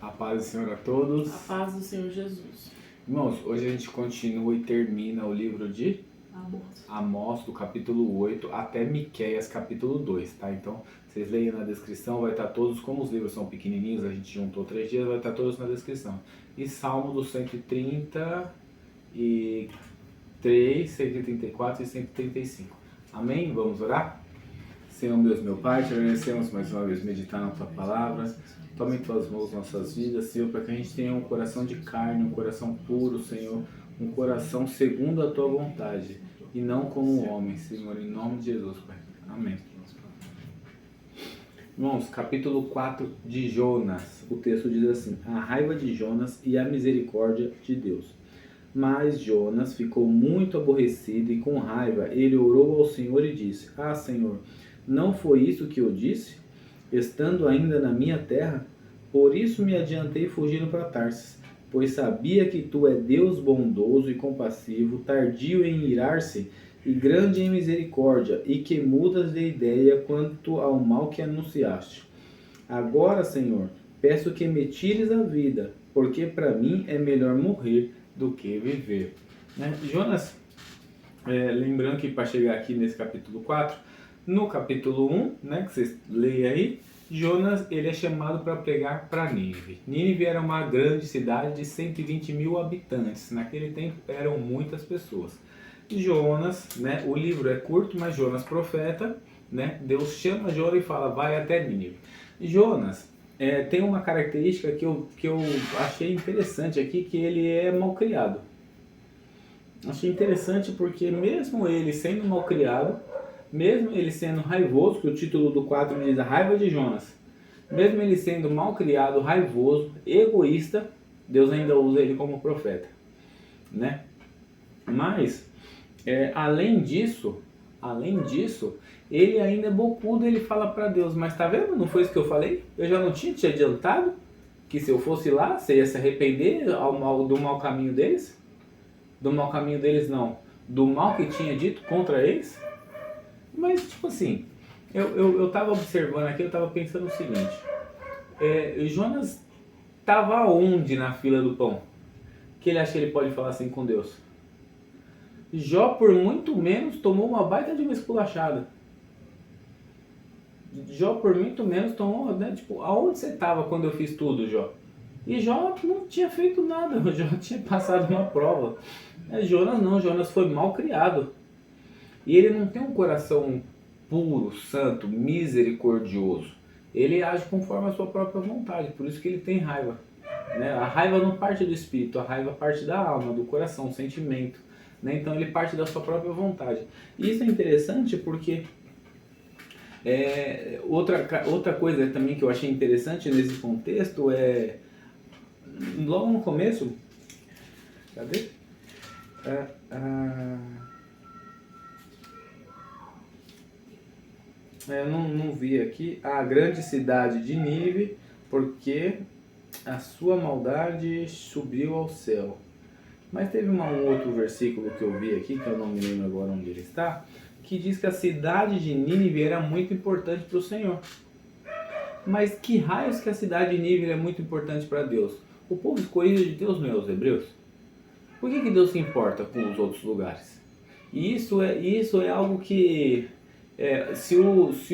A paz do Senhor a todos. A paz do Senhor Jesus. Irmãos, hoje a gente continua e termina o livro de Amós, do capítulo 8 até Miqueias, capítulo 2, tá? Então, vocês leem na descrição, vai estar todos, como os livros são pequenininhos, a gente juntou 3 dias, vai estar todos na descrição. E Salmo do 133, 134 e 135. Amém? Vamos orar? Senhor Deus, meu Pai, te agradecemos mais uma vez meditar na Tua Palavra. Tome em Tuas mãos nossas vidas, Senhor, para que a gente tenha um coração de carne, um coração puro, Senhor, um coração segundo a Tua vontade, e não como um homem, Senhor, em nome de Jesus, Pai. Amém. Irmãos, capítulo 4 de Jonas, o texto diz assim: a raiva de Jonas e a misericórdia de Deus. Mas Jonas ficou muito aborrecido e com raiva ele orou ao Senhor e disse: Ah, Senhor, não foi isso que eu disse? Estando ainda na minha terra, por isso me adiantei fugindo para Tarsis, pois sabia que tu é Deus bondoso e compassivo, tardio em irar-se e grande em misericórdia, e que mudas de ideia quanto ao mal que anunciaste. Agora, Senhor, peço que me tires a vida, porque para mim é melhor morrer do que viver. Jonas, lembrando que para chegar aqui nesse capítulo 4, no capítulo 1, que vocês leem aí, Jonas ele é chamado para pregar para Nínive. Nínive era uma grande cidade de 120 mil habitantes. Naquele tempo eram muitas pessoas. Jonas, o livro é curto, mas Jonas profeta, Deus chama Jonas e fala, vai até Nínive. Jonas tem uma característica que eu achei interessante aqui, que ele é malcriado. Achei interessante porque mesmo ele sendo malcriado, mesmo ele sendo raivoso, que o título do 4 diz a raiva de Jonas, mesmo ele sendo malcriado, raivoso, egoísta, Deus ainda usa ele como profeta, Mas, além disso, ele ainda é bocudo, ele fala para Deus, mas tá vendo, não foi isso que eu falei? Eu já não tinha te adiantado que se eu fosse lá, você ia se arrepender do mau caminho deles? Do mau caminho deles não, do mal que tinha dito contra eles? Mas, tipo assim, eu tava observando aqui, eu tava pensando o seguinte, Jonas tava onde na fila do pão? Que ele acha que ele pode falar assim com Deus? Jó, por muito menos, tomou uma baita de uma esculachada. Jó, por muito menos, tomou, aonde você tava quando eu fiz tudo, Jó? E Jó não tinha feito nada, Jó tinha passado uma prova. Jonas não, Jonas foi mal criado. E ele não tem um coração puro, santo, misericordioso. Ele age conforme a sua própria vontade, por isso que ele tem raiva. A raiva não parte do espírito, a raiva parte da alma, do coração, sentimento. Então ele parte da sua própria vontade. E isso é interessante porque outra coisa também que eu achei interessante nesse contexto é, logo no começo, cadê? Eu não vi aqui a grande cidade de Nínive, porque a sua maldade subiu ao céu. Mas teve um outro versículo que eu vi aqui, que eu não me lembro agora onde ele está, que diz que a cidade de Nínive era muito importante para o Senhor. Mas que raios que a cidade de Nínive é muito importante para Deus? O povo escolhido de Deus não é os hebreus? Por que Deus se importa com os outros lugares? E isso é algo que, se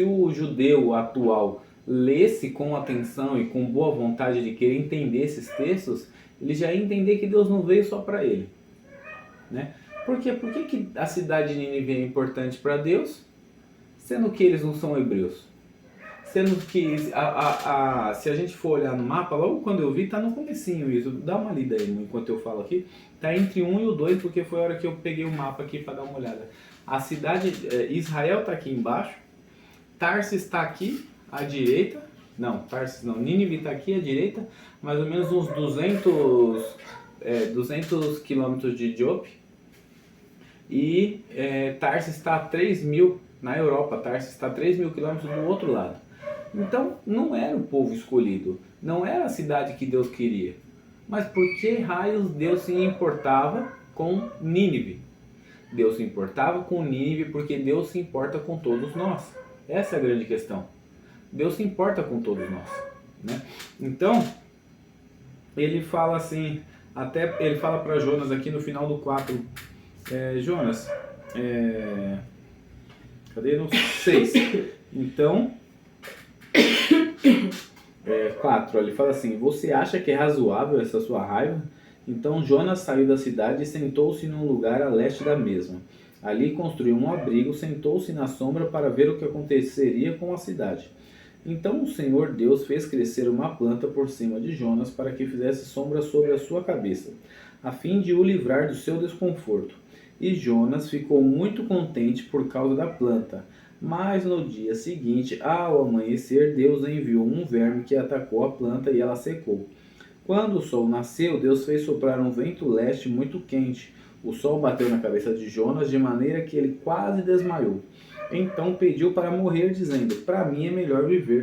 o judeu atual lesse com atenção e com boa vontade de querer entender esses textos, ele já ia entender que Deus não veio só para ele. Por quê? Por que a cidade de Nínive é importante para Deus, sendo que eles não são hebreus? Sendo que, se a gente for olhar no mapa, logo quando eu vi, tá no comecinho isso. Dá uma lida aí enquanto eu falo aqui. Tá entre 1 e o 2, porque foi a hora que eu peguei o mapa aqui para dar uma olhada. A cidade, Israel tá aqui embaixo, Tarsis está aqui à direita, Nínive está aqui à direita, mais ou menos uns 200 quilômetros de Jope, e Tarsis está a 3 mil, na Europa, Tarsis está a 3 mil quilômetros do outro lado. Então não era o povo escolhido, não era a cidade que Deus queria. Mas por que raios Deus se importava com Nínive? Deus se importava com Nínive porque Deus se importa com todos nós. Essa é a grande questão. Deus se importa com todos nós. Então, ele fala assim, até ele fala para Jonas aqui no final do 4, Jonas, cadê no 6? Então, 4, ele fala assim, você acha que é razoável essa sua raiva? Então Jonas saiu da cidade e sentou-se num lugar a leste da mesma. Ali construiu um abrigo, sentou-se na sombra para ver o que aconteceria com a cidade. Então o Senhor Deus fez crescer uma planta por cima de Jonas para que fizesse sombra sobre a sua cabeça, a fim de o livrar do seu desconforto. E Jonas ficou muito contente por causa da planta. Mas no dia seguinte, ao amanhecer, Deus enviou um verme que atacou a planta e ela secou. Quando o sol nasceu, Deus fez soprar um vento leste muito quente. O sol bateu na cabeça de Jonas de maneira que ele quase desmaiou. Então pediu para morrer, dizendo, para mim é melhor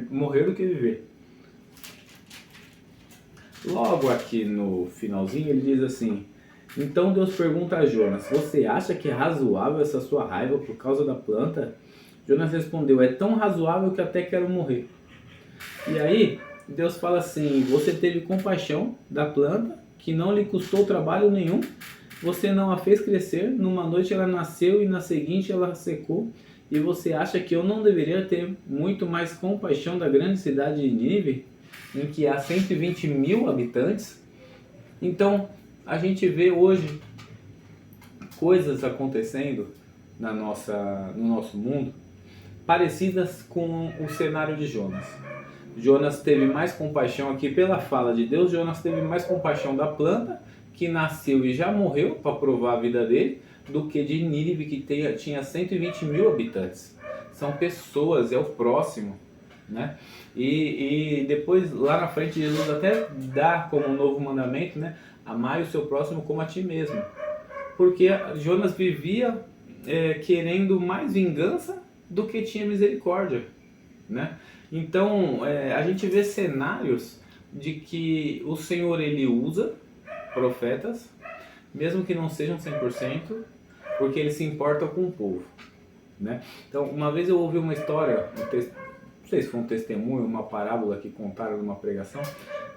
morrer do que viver. Logo aqui no finalzinho ele diz assim, então Deus pergunta a Jonas, você acha que é razoável essa sua raiva por causa da planta? Jonas respondeu, é tão razoável que até quero morrer. E aí Deus fala assim, você teve compaixão da planta, que não lhe custou trabalho nenhum, você não a fez crescer, numa noite ela nasceu e na seguinte ela secou, e você acha que eu não deveria ter muito mais compaixão da grande cidade de Nínive, em que há 120 mil habitantes? Então, a gente vê hoje coisas acontecendo no nosso mundo parecidas com o cenário de Jonas. Jonas teve mais compaixão aqui pela fala de Deus, Jonas teve mais compaixão da planta, que nasceu e já morreu para provar a vida dele, do que de Nínive, que tinha 120 mil habitantes. São pessoas, é o próximo, né? E depois, lá na frente, Jesus até dá como um novo mandamento, né? Amai o seu próximo como a ti mesmo. Porque Jonas vivia querendo mais vingança do que tinha misericórdia, né? Então, a gente vê cenários de que o Senhor, ele usa profetas, mesmo que não sejam 100%, porque ele se importa com o povo, né? Então, uma vez eu ouvi uma história, não sei se foi um testemunho, uma parábola que contaram numa pregação,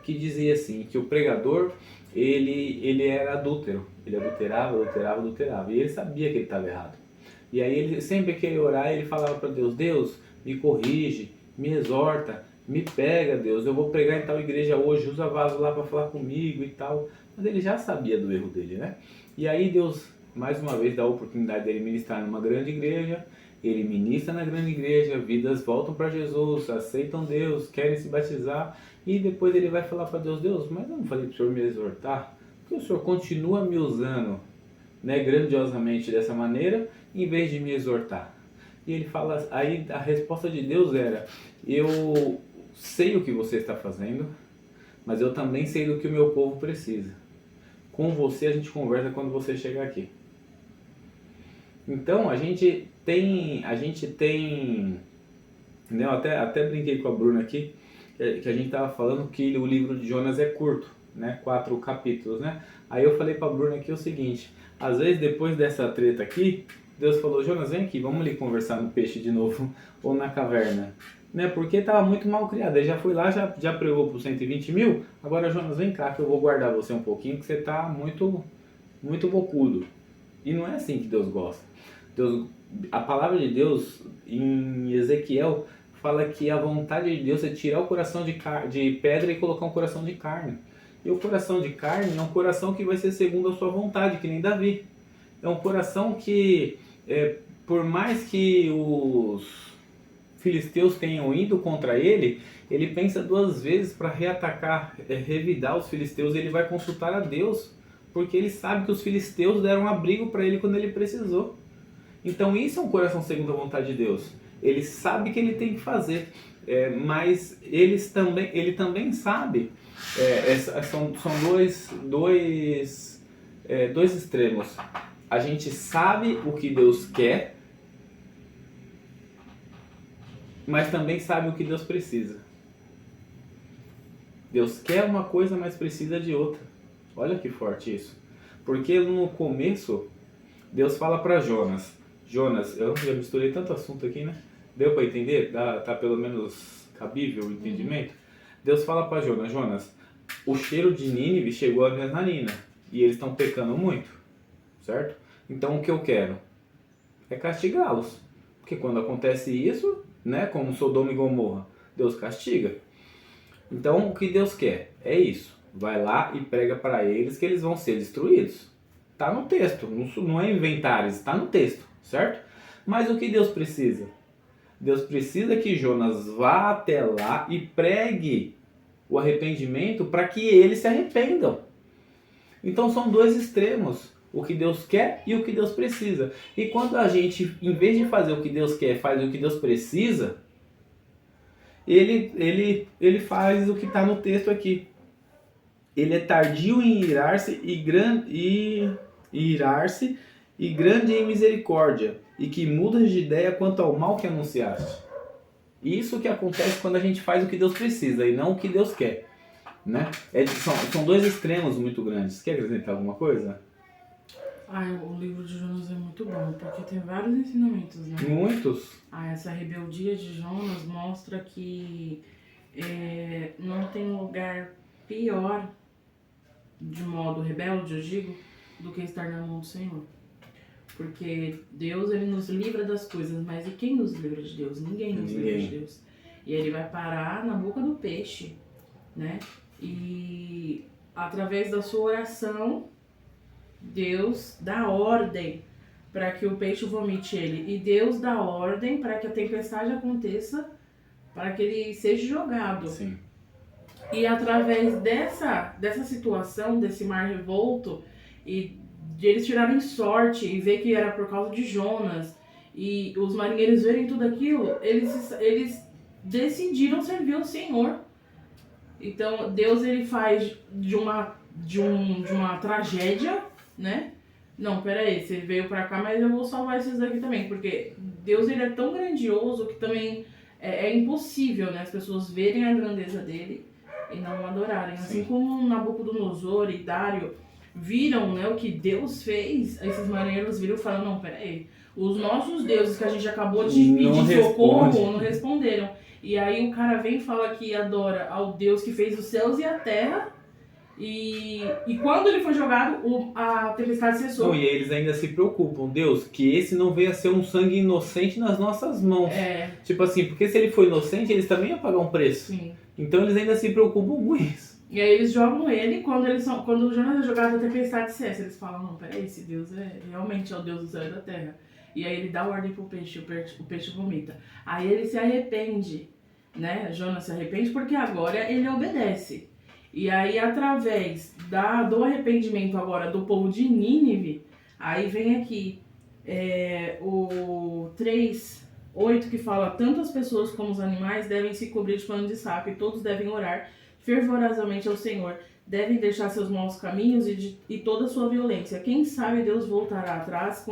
que dizia assim, que o pregador, ele era adúltero, ele adulterava, e ele sabia que ele estava errado. E aí ele sempre que ele orar, ele falava para Deus, Deus, me corrige, me exorta, me pega, Deus, eu vou pregar em tal igreja hoje, usa vaso lá para falar comigo e tal. Mas ele já sabia do erro dele, né? E aí Deus, mais uma vez, dá a oportunidade dele ministrar numa grande igreja, ele ministra na grande igreja, vidas voltam para Jesus, aceitam Deus, querem se batizar, e depois ele vai falar para Deus, Deus, mas eu não falei para o Senhor me exortar? Porque o Senhor continua me usando, né, grandiosamente dessa maneira, em vez de me exortar. E ele fala, aí a resposta de Deus era, eu sei o que você está fazendo, mas eu também sei do que o meu povo precisa. Com você a gente conversa quando você chegar aqui. Então a gente tem, né, eu até brinquei com a Bruna aqui, que a gente estava falando que o livro de Jonas é curto, né, 4 capítulos, né? Aí eu falei para a Bruna aqui o seguinte, às vezes depois dessa treta aqui, Deus falou, Jonas, vem aqui, vamos ali conversar no peixe de novo, ou na caverna. Né? Porque estava muito mal criado. Ele já foi lá, já pregou por 120 mil, agora Jonas, vem cá que eu vou guardar você um pouquinho, que você está muito, muito bocudo. E não é assim que Deus gosta. A palavra de Deus, em Ezequiel, fala que a vontade de Deus é tirar o coração de pedra e colocar um coração de carne. E o coração de carne é um coração que vai ser segundo a sua vontade, que nem Davi. É um coração que, por mais que os filisteus tenham ido contra ele, ele pensa 2 vezes para reatacar, revidar os filisteus. Ele vai consultar a Deus, porque ele sabe que os filisteus deram abrigo para ele quando ele precisou. Então isso é um coração segundo a vontade de Deus. Ele sabe que ele tem que fazer, mas ele também sabe, são dois extremos. A gente sabe o que Deus quer, mas também sabe o que Deus precisa. Deus quer uma coisa, mas precisa de outra. Olha que forte isso. Porque no começo, Deus fala para Jonas. Jonas, eu já misturei tanto assunto aqui, né? Deu para entender? Tá pelo menos cabível o entendimento? Deus fala para Jonas, o cheiro de Nínive chegou a minhas narinas e eles estão pecando muito, certo? Então o que eu quero é castigá-los, porque quando acontece isso, né, como Sodoma e Gomorra, Deus castiga. Então o que Deus quer é isso, vai lá e prega para eles que eles vão ser destruídos. Está no texto, não é inventário, está no texto, certo? Mas o que Deus precisa? Deus precisa que Jonas vá até lá e pregue o arrependimento para que eles se arrependam. Então são dois extremos, o que Deus quer e o que Deus precisa. E quando a gente, em vez de fazer o que Deus quer, faz o que Deus precisa, ele faz o que está no texto aqui. Ele é tardio em irar-se e grande em misericórdia, e que mudas de ideia quanto ao mal que anunciaste. Isso que acontece quando a gente faz o que Deus precisa e não o que Deus quer, né? São dois extremos muito grandes. Quer acrescentar alguma coisa? O livro de Jonas é muito bom, porque tem vários ensinamentos, né? Muitos. Essa rebeldia de Jonas mostra que não tem lugar pior, de modo rebelde, eu digo, do que estar na mão do Senhor. Porque Deus, ele nos livra das coisas, mas e quem nos livra de Deus? Ninguém nos livra de Deus. E ele vai parar na boca do peixe, né? E através da sua oração, Deus dá ordem para que o peixe vomite ele. E Deus dá ordem para que a tempestade aconteça, para que ele seja jogado. Sim. E através dessa situação, desse mar revolto, e de eles tirarem sorte e ver que era por causa de Jonas, e os marinheiros verem tudo aquilo, eles decidiram servir ao Senhor. Então Deus, ele faz de uma tragédia, né? Não, peraí, você veio pra cá, mas eu vou salvar esses daqui também, porque Deus, ele é tão grandioso que também é impossível, né, as pessoas verem a grandeza dele e não o adorarem. Sim. Assim como Nabucodonosor e Dário viram, né, o que Deus fez, esses marinheiros viram e falaram, não, peraí, os nossos deuses que a gente acabou de pedir socorro não responderam. E aí o cara vem e fala que adora ao Deus que fez os céus e a terra, e quando ele foi jogado, a tempestade cessou. Não, e eles ainda se preocupam, Deus, que esse não venha ser um sangue inocente nas nossas mãos. Tipo assim, porque se ele for inocente, eles também iam pagar um preço. Sim. Então eles ainda se preocupam com isso. E aí eles jogam ele, quando o Jonas é jogado, a tempestade cessa. Eles falam, não, peraí, esse Deus realmente é o Deus do céu e da terra. E aí ele dá ordem pro peixe, o peixe vomita. Aí ele se arrepende, né? Jonas se arrepende porque agora ele obedece. E aí, através do arrependimento agora do povo de Nínive, aí vem aqui o 3:8, que fala: tanto as pessoas como os animais devem se cobrir de pano de saco, e todos devem orar fervorosamente ao Senhor, devem deixar seus maus caminhos e toda a sua violência. Quem sabe Deus voltará atrás,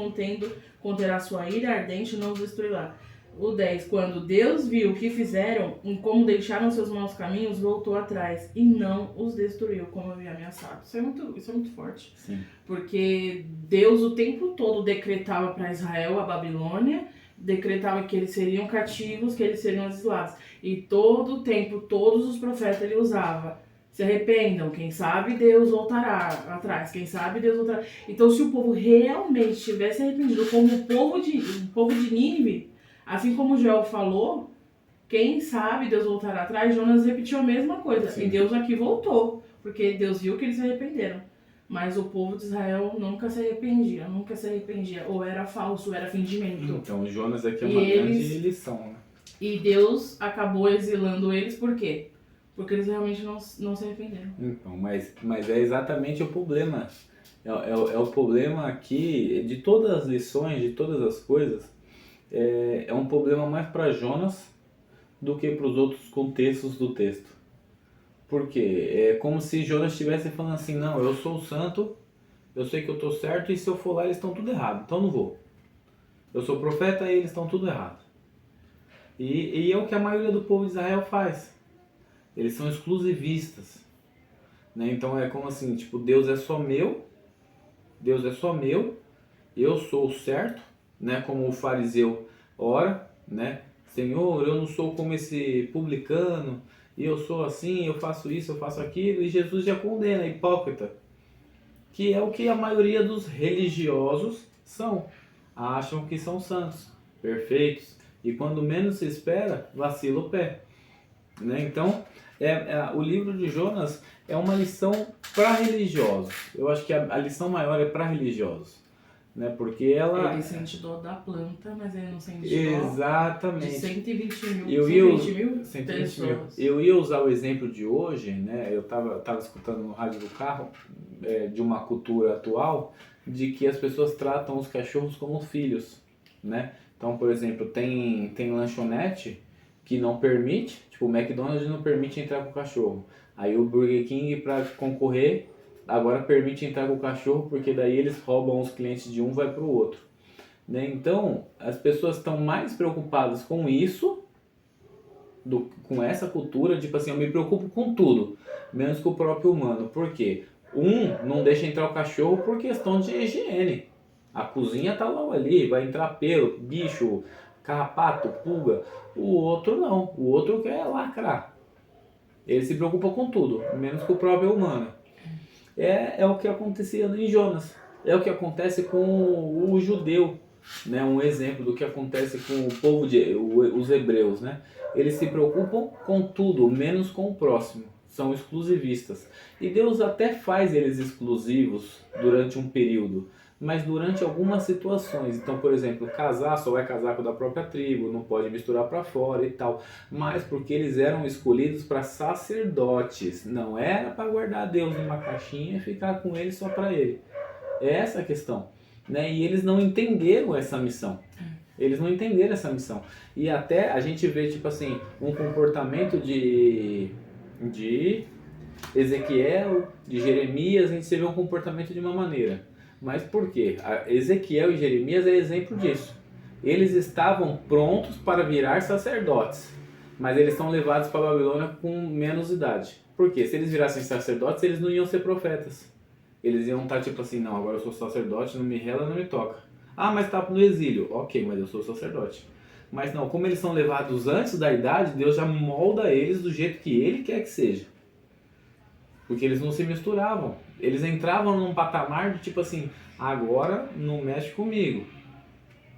conterá sua ira ardente e não os destruirá. O 10, quando Deus viu o que fizeram, em como deixaram seus maus caminhos, voltou atrás e não os destruiu, como havia ameaçado. Isso é muito forte. Sim. Porque Deus o tempo todo decretava para Israel a Babilônia, decretava que eles seriam cativos, que eles seriam exilados. E todo o tempo, todos os profetas ele usava: se arrependam, quem sabe Deus voltará atrás, quem sabe Deus voltará. Então, se o povo realmente tivesse arrependido, como o povo de Nínive, assim como Joel falou, quem sabe Deus voltará atrás, Jonas repetiu a mesma coisa. Sim. E Deus aqui voltou, porque Deus viu que eles se arrependeram. Mas o povo de Israel nunca se arrependia. Ou era falso, ou era fingimento. Então, Jonas aqui é uma grande lição, né? E Deus acabou exilando eles, por quê? Porque eles realmente não se arrependeram. Então, mas é exatamente o problema. É o problema aqui, de todas as lições, de todas as coisas, é um problema mais para Jonas do que para os outros contextos do texto. Por quê? É como se Jonas estivesse falando assim: não, eu sou o santo, eu sei que eu estou certo, e se eu for lá eles estão tudo errado, então não vou. Eu sou profeta e eles estão tudo errado. E é o que a maioria do povo de Israel faz. Eles são exclusivistas, né? Então é como assim, tipo, Deus é só meu, eu sou o certo, né? Como o fariseu ora, né? Senhor, eu não sou como esse publicano, e eu sou assim, eu faço isso, eu faço aquilo, e Jesus já condena, hipócrita, que é o que a maioria dos religiosos são. Acham que são santos, perfeitos, e quando menos se espera, vacila o pé. Né? Então, o livro de Jonas é uma lição para religiosos. Eu acho que a lição maior é para religiosos. Né? Porque ela... Ele sente dor da planta, mas ele não sente Exatamente. dor de 120 mil, pessoas. Eu ia usar o exemplo de hoje, né? Eu tava escutando no rádio do carro, de uma cultura atual, de que as pessoas tratam os cachorros como filhos, né? Então, por exemplo, tem lanchonete que não permite, tipo o McDonald's não permite entrar com o cachorro. Aí o Burger King, para concorrer, agora permite entrar com o cachorro, porque daí eles roubam os clientes de um, vai para o outro. Né? Então, as pessoas estão mais preocupadas com isso, com essa cultura, tipo assim, eu me preocupo com tudo, menos com o próprio humano. Por quê? Não deixa entrar o cachorro por questão de higiene. A cozinha tá logo ali, vai entrar pelo, bicho, carrapato, pulga. O outro não, o outro quer lacrar. Ele se preocupa com tudo, menos com o próprio humano. É o que acontecia em Jonas. É o que acontece com o judeu, né? Um exemplo do que acontece com o povo os hebreus, né? Eles se preocupam com tudo, menos com o próximo. São exclusivistas. E Deus até faz eles exclusivos durante um período, mas durante algumas situações. Então, por exemplo, casar só vai casar com o da própria tribo, não pode misturar para fora e tal. Mas porque eles eram escolhidos para sacerdotes, não era para guardar Deus numa caixinha e ficar com ele só para ele. É essa a questão, né? E eles não entenderam essa missão. Eles não entenderam essa missão. E até a gente vê, tipo assim, um comportamento de Ezequiel, de Jeremias, a gente vê um comportamento de uma maneira. Mas por quê? Ezequiel e Jeremias é exemplo disso. Eles estavam prontos para virar sacerdotes, mas eles são levados para a Babilônia com menos idade. Por quê? Se eles virassem sacerdotes, eles não iam ser profetas. Eles iam estar tipo assim, não, agora eu sou sacerdote, não me rela, não me toca. Ah, mas está no exílio. Ok, mas eu sou sacerdote. Mas não, como eles são levados antes da idade, Deus já molda eles do jeito que Ele quer que seja. Porque eles não se misturavam. Eles entravam num patamar de tipo assim, agora não mexe comigo.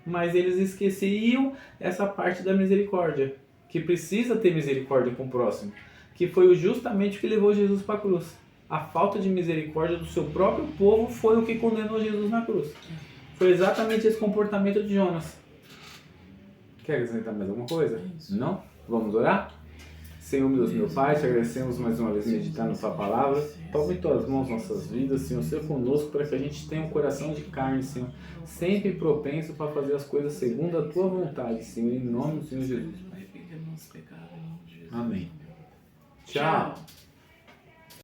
Mas eles esqueciam essa parte da misericórdia. Que precisa ter misericórdia com o próximo. Que foi justamente o que levou Jesus para a cruz. A falta de misericórdia do seu próprio povo foi o que condenou Jesus na cruz. Foi exatamente esse comportamento de Jonas. Quer acrescentar mais alguma coisa? Não? Vamos orar? Senhor, meu Pai, te agradecemos mais uma vez meditar na tua palavra. Toma em tuas mãos nossas vidas, Senhor, seja conosco para que a gente tenha um coração de carne, Senhor, sempre propenso para fazer as coisas segundo a tua vontade, Senhor, em nome do Senhor Jesus. Amém. Tchau.